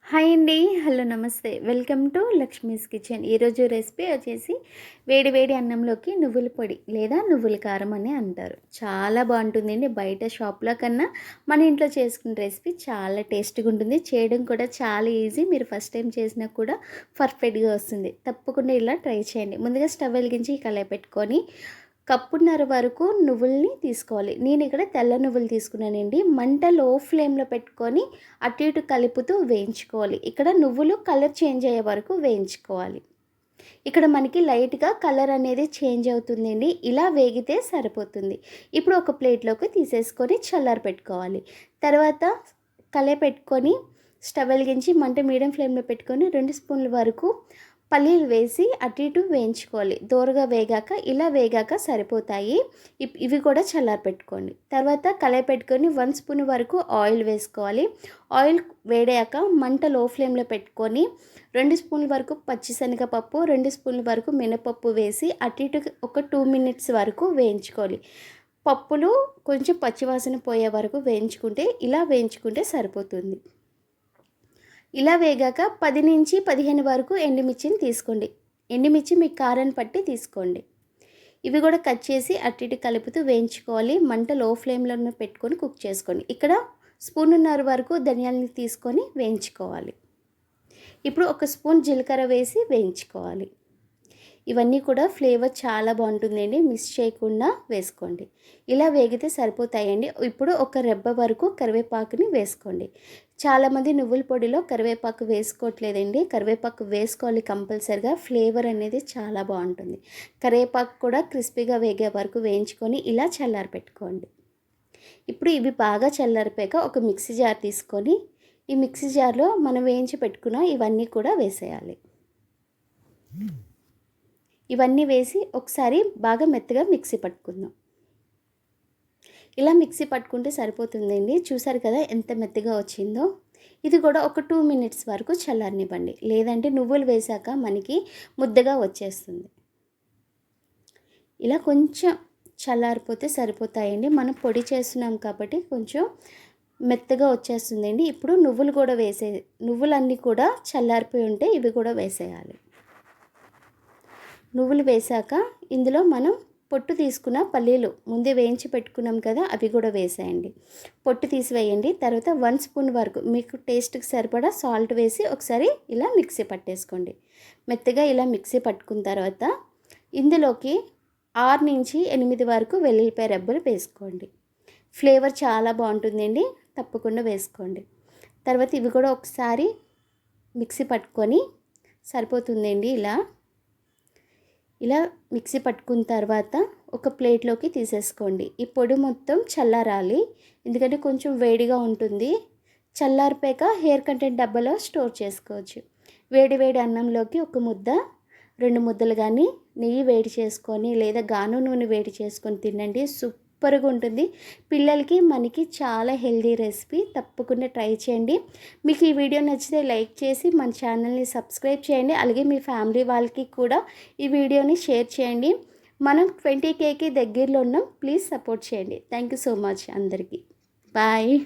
Hi అండి. Hello నమస్తే. Welcome to Lakshmi's kitchen. ఈరోజు రెసిపీ వచ్చేసి వేడి వేడి అన్నంలోకి నువ్వుల పొడి లేదా నువ్వుల కారం అని అంటారు. చాలా బాగుంటుందండి. బయట షాప్లో కన్నా మన ఇంట్లో చేసుకునే రెసిపీ చాలా టేస్టీగా ఉంటుంది. చేయడం కూడా చాలా ఈజీ. మీరు ఫస్ట్ టైం చేసినా కూడా పర్ఫెక్ట్గా వస్తుంది. తప్పకుండా ఇలా ట్రై చేయండి. ముందుగా స్టవ్ వెలిగించి కళాయి పెట్టుకొని కప్పున్నర వరకు నువ్వుల్ని తీసుకోవాలి. నేను ఇక్కడ తెల్ల నువ్వులు తీసుకున్నానండి. మంట లో ఫ్లేమ్లో పెట్టుకొని అటు ఇటు కలుపుతూ వేయించుకోవాలి. ఇక్కడ నువ్వులు కలర్ చేంజ్ అయ్యే వరకు వేయించుకోవాలి. ఇక్కడ మనకి లైట్గా కలర్ అనేది చేంజ్ అవుతుందండి. ఇలా వేగితే సరిపోతుంది. ఇప్పుడు ఒక ప్లేట్లోకి తీసేసుకొని చల్లారి పెట్టుకోవాలి. తర్వాత కళాయి పెట్టుకొని స్టవ్ వెలిగించి మంట మీడియం ఫ్లేమ్లో పెట్టుకొని 2 స్పూన్ల వరకు పల్లీలు వేసి అటు ఇటు వేయించుకోవాలి. దోరగా వేగాక ఇలా వేగాక సరిపోతాయి. ఇవి కూడా చల్లారి పెట్టుకోండి. తర్వాత కళాయి పెట్టుకొని 1 స్పూన్ వరకు ఆయిల్ వేసుకోవాలి. ఆయిల్ వేడాక మంట లో ఫ్లేమ్లో పెట్టుకొని 2 స్పూన్ల వరకు పచ్చిశనగపప్పు, 2 స్పూన్ల వరకు మినపప్పు వేసి అటు ఇటు ఒక 2 మినిట్స్ వరకు వేయించుకోవాలి. పప్పులు కొంచెం పచ్చివాసన పోయే వరకు ఇలా వేయించుకుంటే సరిపోతుంది. ఇలా వేగాక 10 నుంచి 15 వరకు ఎండుమిర్చిని తీసుకోండి. ఎండుమిర్చి మీ కారాన్ని పట్టి తీసుకోండి. ఇవి కూడా కట్ చేసి అటు ఇటు కలుపుతూ వేయించుకోవాలి. మంట లో ఫ్లేమ్లో పెట్టుకొని కుక్ చేసుకోండి. ఇక్కడ స్పూన్నర వరకు ధనియాలని తీసుకొని వేయించుకోవాలి. ఇప్పుడు ఒక స్పూన్ జీలకర్ర వేసి వేయించుకోవాలి. ఇవన్నీ కూడా ఫ్లేవర్ చాలా బాగుంటుందండి. మిస్ చేయకుండా వేసుకోండి. ఇలా వేగితే సరిపోతాయండి. ఇప్పుడు ఒక రెబ్బ వరకు కరివేపాకుని వేసుకోండి. చాలామంది నువ్వుల పొడిలో కరివేపాకు వేసుకోవట్లేదండి. కరివేపాకు వేసుకోవాలి కంపల్సరిగా. ఫ్లేవర్ అనేది చాలా బాగుంటుంది. కరివేపాకు కూడా క్రిస్పీగా వేగే వరకు వేయించుకొని ఇలా చల్లారి పెట్టుకోండి. ఇప్పుడు ఇవి బాగా చల్లారిపోయాక ఒక మిక్సీ జార్ తీసుకొని ఈ మిక్సీ జార్లో మనం వేయించి పెట్టుకున్న ఇవన్నీ కూడా వేసేయాలి. ఇవన్నీ వేసి ఒకసారి బాగా మెత్తగా మిక్సీ పట్టుకుందాం. ఇలా మిక్సీ పట్టుకుంటే సరిపోతుందండి. చూసారు కదా ఎంత మెత్తగా వచ్చిందో. ఇది కూడా ఒక 2 మినిట్స్ వరకు చల్లారనివ్వండి. లేదంటే నువ్వులు వేసాక మనకి ముద్దగా వచ్చేస్తుంది. ఇలా కొంచెం చల్లారిపోతే సరిపోతాయండి. మనం పొడి చేస్తున్నాం కాబట్టి కొంచెం మెత్తగా వచ్చేస్తుందండి. ఇప్పుడు నువ్వులు కూడా నువ్వులన్నీ కూడా చల్లారిపోయి ఉంటే ఇవి కూడా వేసేయాలి. నువ్వులు వేసాక ఇందులో మనం పొట్టు తీసుకున్న పల్లీలు ముందే వేయించి పెట్టుకున్నాం కదా, అవి కూడా వేసేయండి. పొట్టు తీసివేయండి. తర్వాత 1 స్పూన్ వరకు మీకు టేస్ట్కి సరిపడా సాల్ట్ వేసి ఒకసారి ఇలా మిక్సీ పట్టేసుకోండి. మెత్తగా ఇలా మిక్సీ పట్టుకున్న తర్వాత ఇందులోకి 6 నుంచి 8 వరకు వెల్లుల్లిపాయ రెబ్బలు వేసుకోండి. ఫ్లేవర్ చాలా బాగుంటుందండి. తప్పకుండా వేసుకోండి. తర్వాత ఇవి కూడా ఒకసారి మిక్సీ పట్టుకొని సరిపోతుందండి. ఇలా మిక్సీ పట్టుకున్న తర్వాత ఒక ప్లేట్లోకి తీసేసుకోండి. ఈ పొడి మొత్తం చల్లారాలి. ఎందుకంటే కొంచెం వేడిగా ఉంటుంది. చల్లారిపోయాక హెయిర్ కంటెంట్ డబ్బాలో స్టోర్ చేసుకోవచ్చు. వేడి వేడి అన్నంలోకి ఒక ముద్ద 2 ముద్దలు కానీ నెయ్యి వేడి చేసుకొని లేదా గాను నూనె వేడి చేసుకొని తినండి. సూపర్గా ఉంటుంది. పిల్లలకి మనకి చాలా హెల్దీ రెసిపీ. తప్పకుండా ట్రై చేయండి. మీకు ఈ వీడియో నచ్చితే లైక్ చేసి మన ఛానల్ని సబ్స్క్రైబ్ చేయండి. అలాగే మీ ఫ్యామిలీ వాళ్ళకి కూడా ఈ వీడియోని షేర్ చేయండి. మనం 20Kకి దగ్గరలో ఉన్నాం. ప్లీజ్ సపోర్ట్ చేయండి. థ్యాంక్ యూ సో మచ్ అందరికీ. బాయ్.